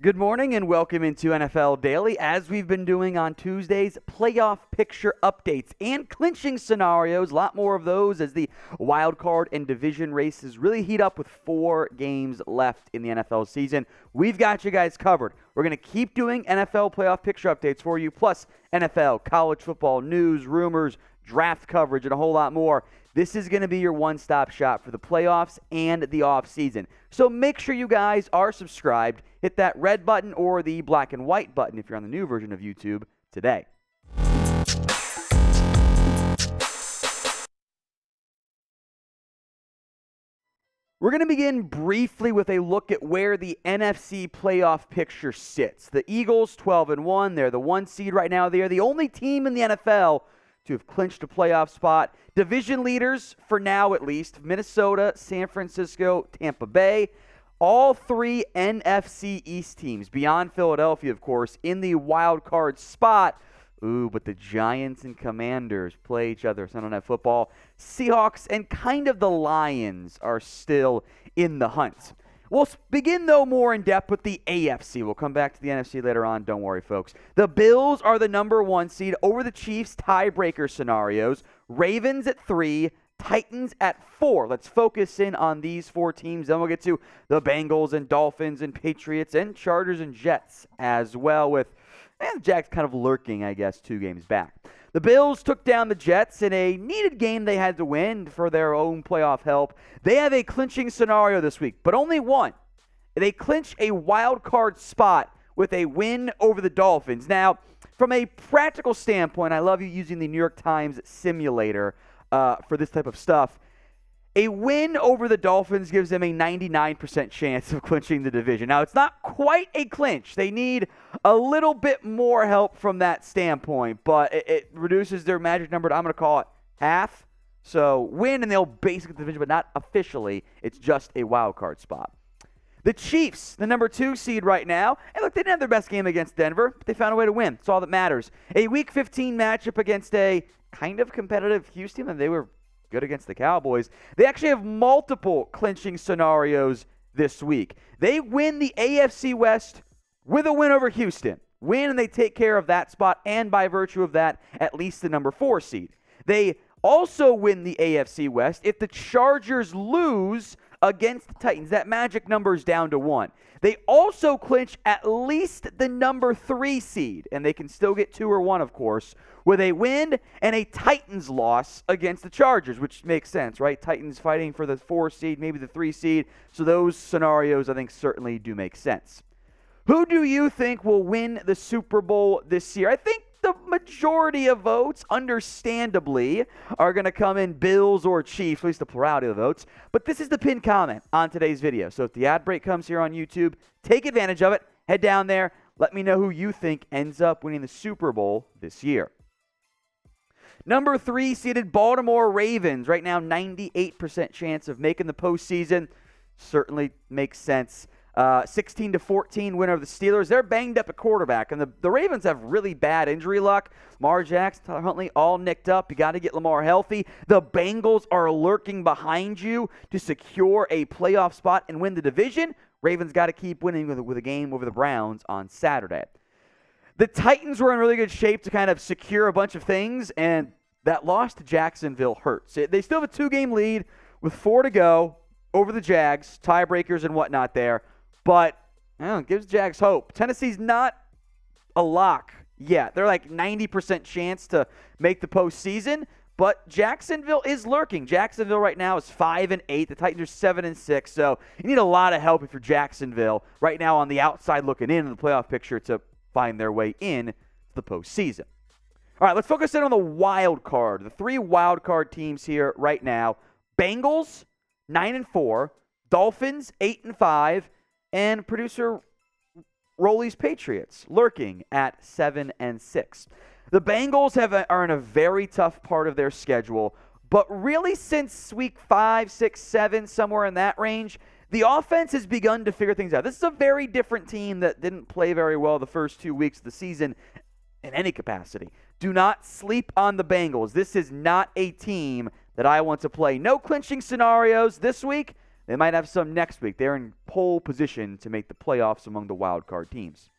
Good morning and welcome into NFL Daily. As we've been doing on Tuesdays, playoff picture updates and clinching scenarios. A lot more of those as the wild card and division races really heat up with 4 games left in the NFL season. We've got you guys covered. We're going to keep doing NFL playoff picture updates for you, plus NFL, college football, news, rumors, draft coverage, and a whole lot more. This is going to be your one-stop shop for the playoffs and the offseason. So make sure you guys are subscribed. Hit that red button or the black and white button if you're on the new version of YouTube today. We're going to begin briefly with a look at where the NFC playoff picture sits. The Eagles, 12-1. They're the 1 seed right now. They are the only team in the NFL to have clinched a playoff spot. Division leaders, for now at least, Minnesota, San Francisco, Tampa Bay. All 3 NFC East teams, beyond Philadelphia, of course, in the wild card spot. Ooh, but the Giants and Commanders play each other Sunday Night Football. Seahawks and kind of the Lions are still in the hunt. We'll begin, though, more in depth with the AFC. We'll come back to the NFC later on. Don't worry, folks. The Bills are the number 1 seed over the Chiefs tiebreaker scenarios. Ravens at 3, Titans at 4. Let's focus in on these 4 teams. Then we'll get to the Bengals and Dolphins and Patriots and Chargers and Jets as well, with the Jags kind of lurking, I guess, 2 games back. The Bills took down the Jets in a needed game they had to win for their own playoff help. They have a clinching scenario this week, but only one. They clinch a wild card spot with a win over the Dolphins. Now, from a practical standpoint, I love you using the New York Times simulator for this type of stuff. A win over the Dolphins gives them a 99% chance of clinching the division. Now, it's not quite a clinch. They need a little bit more help from that standpoint, but it reduces their magic number to, I'm going to call it, half. So win, and they'll basically the division, but not officially. It's just a wild card spot. The Chiefs, the number 2 seed right now. And look, they didn't have their best game against Denver, but they found a way to win. That's all that matters. A Week 15 matchup against a kind of competitive Houston, and they were good against the Cowboys. They actually have multiple clinching scenarios this week. They win the AFC West with a win over Houston. Win, and they take care of that spot, and by virtue of that, at least the number 4 seed. They also win the AFC West if the Chargers lose against the Titans. That magic number is down to 1. They also clinch at least the number 3 seed, and they can still get 2 or 1, of course, with a win and a Titans loss against the Chargers, which makes sense, right? Titans fighting for the 4 seed, maybe the 3 seed. So those scenarios, I think, certainly do make sense. Who do you think will win the Super Bowl this year? I think the majority of votes, understandably, are going to come in Bills or Chiefs, at least the plurality of the votes. But this is the pinned comment on today's video. So if the ad break comes here on YouTube, take advantage of it. Head down there. Let me know who you think ends up winning the Super Bowl this year. Number 3 seeded Baltimore Ravens. Right now, 98% chance of making the postseason. Certainly makes sense. 16-14 winner of the Steelers. They're banged up at quarterback, and the Ravens have really bad injury luck. Lamar Jackson, Tyler Huntley, all nicked up. You got to get Lamar healthy. The Bengals are lurking behind you to secure a playoff spot and win the division. Ravens got to keep winning with a game over the Browns on Saturday. The Titans were in really good shape to kind of secure a bunch of things, and that loss to Jacksonville hurts. They still have a 2-game lead with 4 to go over the Jags, tiebreakers and whatnot there. But it gives Jags hope. Tennessee's not a lock yet. They're like 90% chance to make the postseason, but Jacksonville is lurking. Jacksonville right now is 5-8. The Titans are 7-6. So you need a lot of help if you're Jacksonville right now on the outside looking in the playoff picture to find their way in to the postseason. All right, let's focus in on the wild card. The 3 wild card teams here right now: Bengals 9-4, Dolphins 8-5. And producer Rolly's Patriots lurking at 7-6. The Bengals are in a very tough part of their schedule, but really since week 5, 6, 7, somewhere in that range, the offense has begun to figure things out. This is a very different team that didn't play very well the first 2 weeks of the season in any capacity. Do not sleep on the Bengals. This is not a team that I want to play. No clinching scenarios this week, They might have some next week. They're in pole position to make the playoffs among the wild card teams.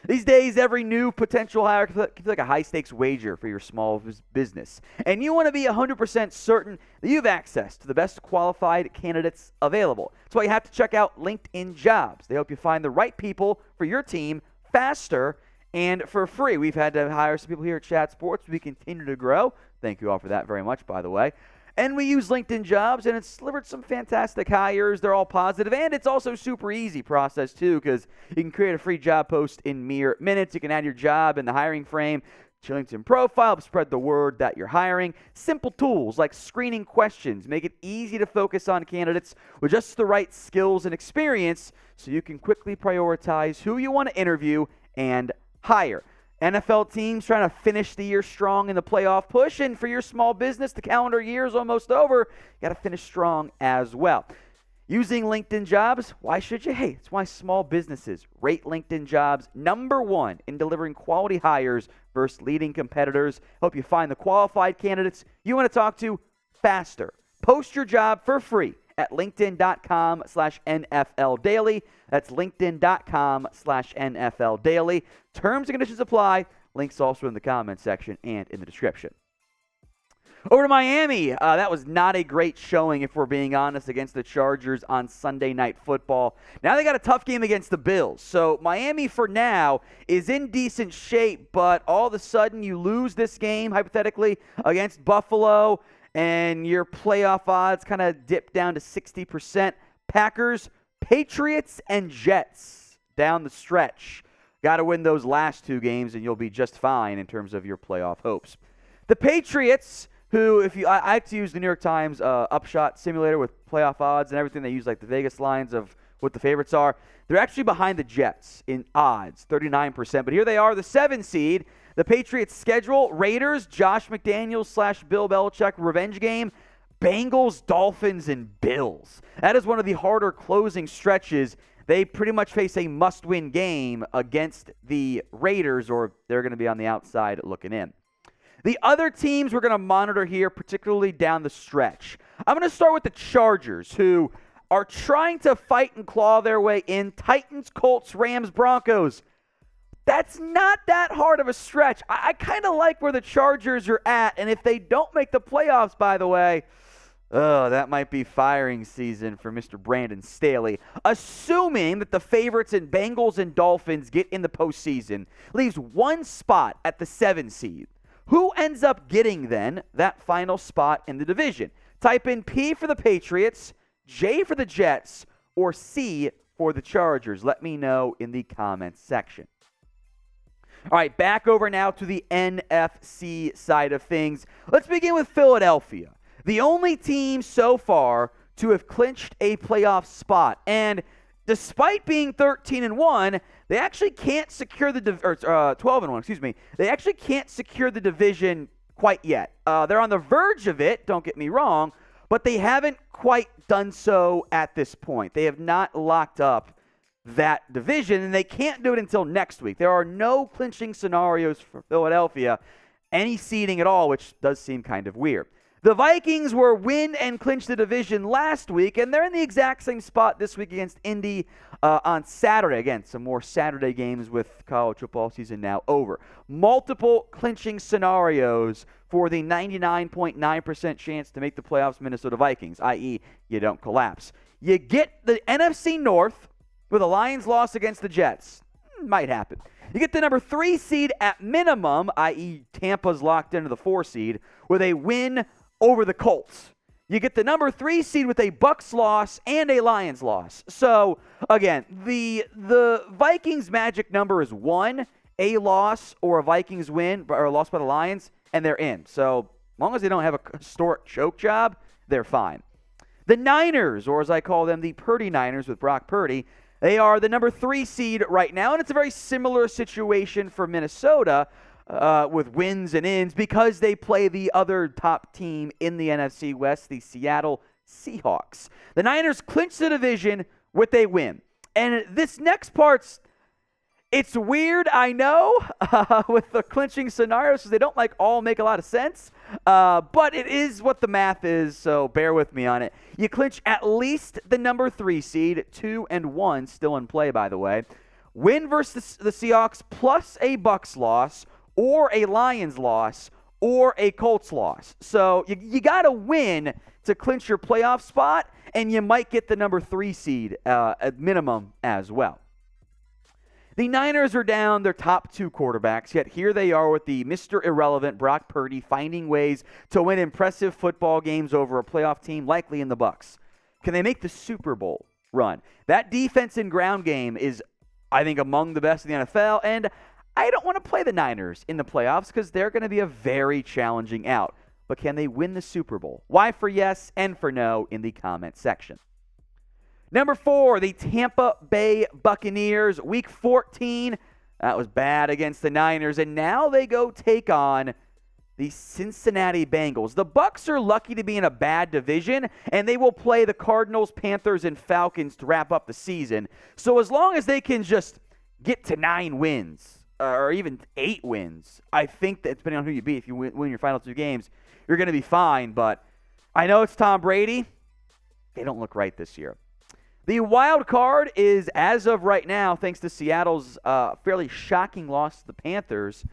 These days, every new potential hire can feel like a high-stakes wager for your small business. And you want to be 100% certain that you have access to the best qualified candidates available. That's why you have to check out LinkedIn Jobs. They help you find the right people for your team faster and for free. We've had to hire some people here at Chat Sports. We continue to grow. Thank you all for that very much, by the way. And we use LinkedIn Jobs, and it's delivered some fantastic hires. They're all positive, and it's also super easy process, too, because you can create a free job post in mere minutes. You can add your job in the hiring frame to your LinkedIn profile, spread the word that you're hiring. Simple tools like screening questions make it easy to focus on candidates with just the right skills and experience so you can quickly prioritize who you want to interview and hire. NFL teams trying to finish the year strong in the playoff push, and for your small business, the calendar year is almost over. You got to finish strong as well. Using LinkedIn Jobs, why should you? Hey, it's why small businesses rate LinkedIn Jobs #1 in delivering quality hires versus leading competitors. Help you find the qualified candidates you want to talk to faster. Post your job for free at linkedin.com/NFL Daily. That's linkedin.com/NFL Daily. Terms and conditions apply. Links also in the comments section and in the description. Over to Miami. That was not a great showing, if we're being honest, against the Chargers on Sunday Night Football. Now they got a tough game against the Bills. So Miami, for now, is in decent shape, but all of a sudden you lose this game, hypothetically, against Buffalo, and your playoff odds kind of dip down to 60%. Packers, Patriots, and Jets down the stretch. Got to win those last two games, and you'll be just fine in terms of your playoff hopes. The Patriots, who, I like to use the New York Times Upshot Simulator with playoff odds and everything. They use like the Vegas lines of what the favorites are. They're actually behind the Jets in odds, 39%. But here they are, the 7 seed. The Patriots' schedule: Raiders, Josh McDaniels / Bill Belichick revenge game, Bengals, Dolphins, and Bills. That is one of the harder closing stretches. They pretty much face a must-win game against the Raiders, or they're going to be on the outside looking in. The other teams we're going to monitor here, particularly down the stretch. I'm going to start with the Chargers, who are trying to fight and claw their way in. Titans, Colts, Rams, Broncos. That's not that hard of a stretch. I kind of like where the Chargers are at, and if they don't make the playoffs, by the way, that might be firing season for Mr. Brandon Staley. Assuming that the favorites in Bengals and Dolphins get in the postseason, leaves one spot at the 7 seed. Who ends up getting, then, that final spot in the division? Type in P for the Patriots, J for the Jets, or C for the Chargers. Let me know in the comments section. All right, back over now to the NFC side of things. Let's begin with Philadelphia, the only team so far to have clinched a playoff spot. And despite being 13-1, they actually can't secure the 12-1, excuse me. They actually can't secure the division quite yet. They're on the verge of it, don't get me wrong, but they haven't quite done so at this point. They have not locked up that division, and they can't do it until next week. There are no clinching scenarios for Philadelphia, any seeding at all, which does seem kind of weird. The Vikings were win and clinch the division last week, and they're in the exact same spot this week against Indy on Saturday. Again, some more Saturday games with college football season now over. Multiple clinching scenarios for the 99.9% chance to make the playoffs Minnesota Vikings, i.e. you don't collapse. You get the NFC North with a Lions loss against the Jets. Might happen. You get the number 3 seed at minimum, i.e. Tampa's locked into the 4 seed, with a win over the Colts. You get the number 3 seed with a Bucs loss and a Lions loss. So, again, the Vikings magic number is 1, a loss or a Vikings win, or a loss by the Lions, and they're in. So, as long as they don't have a historic choke job, they're fine. The Niners, or as I call them, the Purdy Niners with Brock Purdy, they are the number 3 seed right now, and it's a very similar situation for Minnesota with wins and ins because they play the other top team in the NFC West, the Seattle Seahawks. The Niners clinch the division with a win. And this next part's, It's weird, I know, with the clinching scenarios, because they don't all make a lot of sense. But it is what the math is, so bear with me on it. You clinch at least the number 3 seed, 2 and 1 still in play, by the way. Win versus the Seahawks plus a Bucs loss, or a Lions loss, or a Colts loss. So you got to win to clinch your playoff spot, and you might get the number 3 seed at minimum as well. The Niners are down their top 2 quarterbacks, yet here they are with the Mr. Irrelevant Brock Purdy finding ways to win impressive football games over a playoff team, likely in the Bucs. Can they make the Super Bowl run? That defense and ground game is, I think, among the best in the NFL, and I don't want to play the Niners in the playoffs because they're going to be a very challenging out. But can they win the Super Bowl? Y for yes and for no in the comment section. Number 4, the Tampa Bay Buccaneers, Week 14. That was bad against the Niners, and now they go take on the Cincinnati Bengals. The Bucs are lucky to be in a bad division, and they will play the Cardinals, Panthers, and Falcons to wrap up the season. So as long as they can just get to 9 wins, or even 8 wins, I think that depending on who you beat, if you win your final 2 games, you're going to be fine. But I know it's Tom Brady. They don't look right this year. The wild card is, as of right now, thanks to Seattle's fairly shocking loss to the Panthers,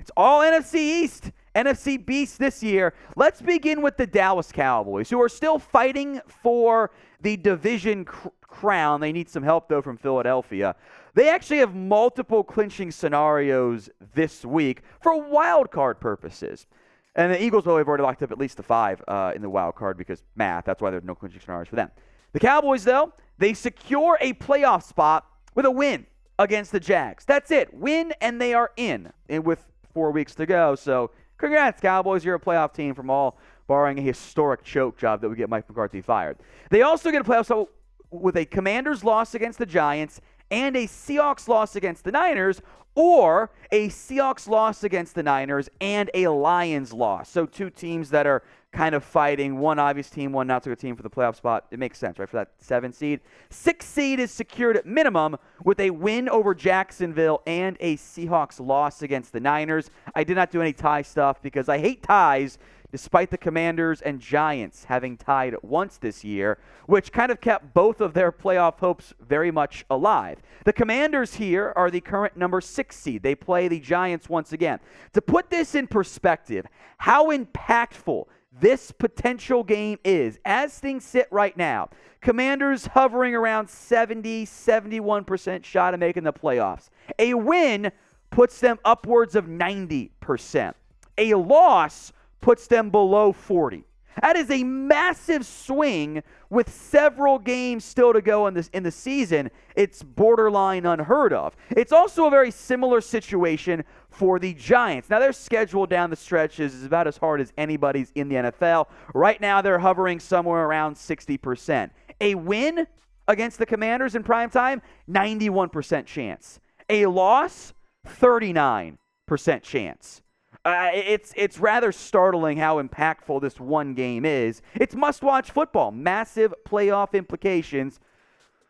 it's all NFC East, NFC Beast this year. Let's begin with the Dallas Cowboys, who are still fighting for the division crown. They need some help, though, from Philadelphia. They actually have multiple clinching scenarios this week for wild card purposes. And the Eagles, well, have already locked up at least the 5 in the wild card because math. That's why there's no clinching scenarios for them. The Cowboys, though, they secure a playoff spot with a win against the Jags. That's it. Win, and they are in with 4 weeks to go. So congrats, Cowboys. You're a playoff team from all, barring a historic choke job that would get Mike McCarthy fired. They also get a playoff spot with a Commanders loss against the Giants and a Seahawks loss against the Niners, or a Seahawks loss against the Niners and a Lions loss. So 2 teams that are kind of fighting, one obvious team, one not so good team for the playoff spot. It makes sense, right, for that 7 seed. 6 seed is secured at minimum with a win over Jacksonville and a Seahawks loss against the Niners. I did not do any tie stuff because I hate ties, despite the Commanders and Giants having tied once this year, which kind of kept both of their playoff hopes very much alive. The Commanders here are the current number 6 seed. They play the Giants once again. To put this in perspective, how impactful this potential game is, as things sit right now, Commanders hovering around 70-71% shot of making the playoffs. A win puts them upwards of 90%. A loss puts them below 40. That is a massive swing with several games still to go in the season. It's borderline unheard of. It's also a very similar situation for the Giants. Now, their schedule down the stretch is about as hard as anybody's in the NFL. Right now, they're hovering somewhere around 60%. A win against the Commanders in primetime, 91% chance. A loss, 39% chance. It's rather startling how impactful this one game is. It's must-watch football. Massive playoff implications.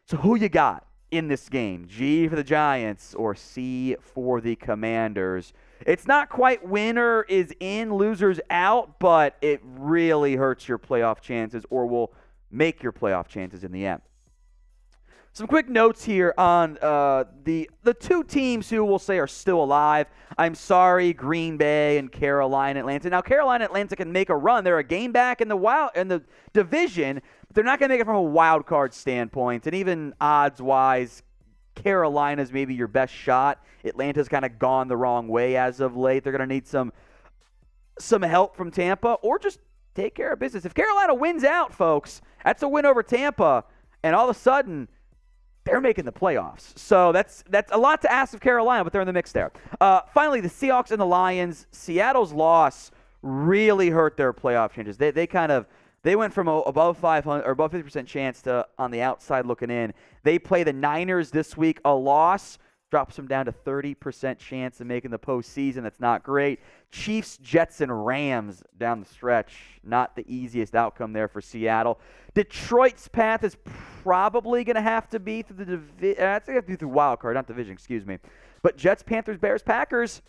So who you got in this game? G for the Giants or C for the Commanders? It's not quite winner is in, losers out, but it really hurts your playoff chances or will make your playoff chances in the end. Some quick notes here on the 2 teams who we'll say are still alive. I'm sorry, Green Bay and Carolina, Atlanta. Now, Carolina, Atlanta can make a run. They're a game back in the division, but they're not going to make it from a wild card standpoint. And even odds-wise, Carolina's maybe your best shot. Atlanta's kind of gone the wrong way as of late. They're going to need some help from Tampa, or just take care of business. If Carolina wins out, folks, that's a win over Tampa, and all of a sudden they're making the playoffs. So that's a lot to ask of Carolina, but they're in the mix there. Finally, the Seahawks and the Lions. Seattle's loss really hurt their playoff chances. They went from above 500 or above 50% chance to on the outside looking in. They play the Niners this week. A loss Drops them down to 30% chance of making the postseason. That's not great. Chiefs, Jets, and Rams down the stretch. Not the easiest outcome there for Seattle. Detroit's path is probably going to have to be through the division. It's going to have to be through wild card, not division, excuse me. But Jets, Panthers, Bears, Packers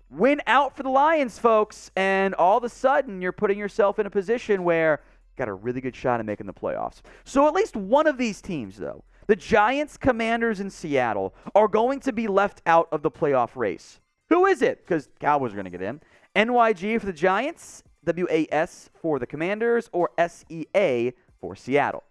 win out for the Lions, folks. And all of a sudden, you're putting yourself in a position where you got a really good shot at making the playoffs. So at least one of these teams, though, the Giants, Commanders, and Seattle are going to be left out of the playoff race. Who is it? Because Cowboys are going to get in. NYG for the Giants, WAS for the Commanders, or SEA for Seattle.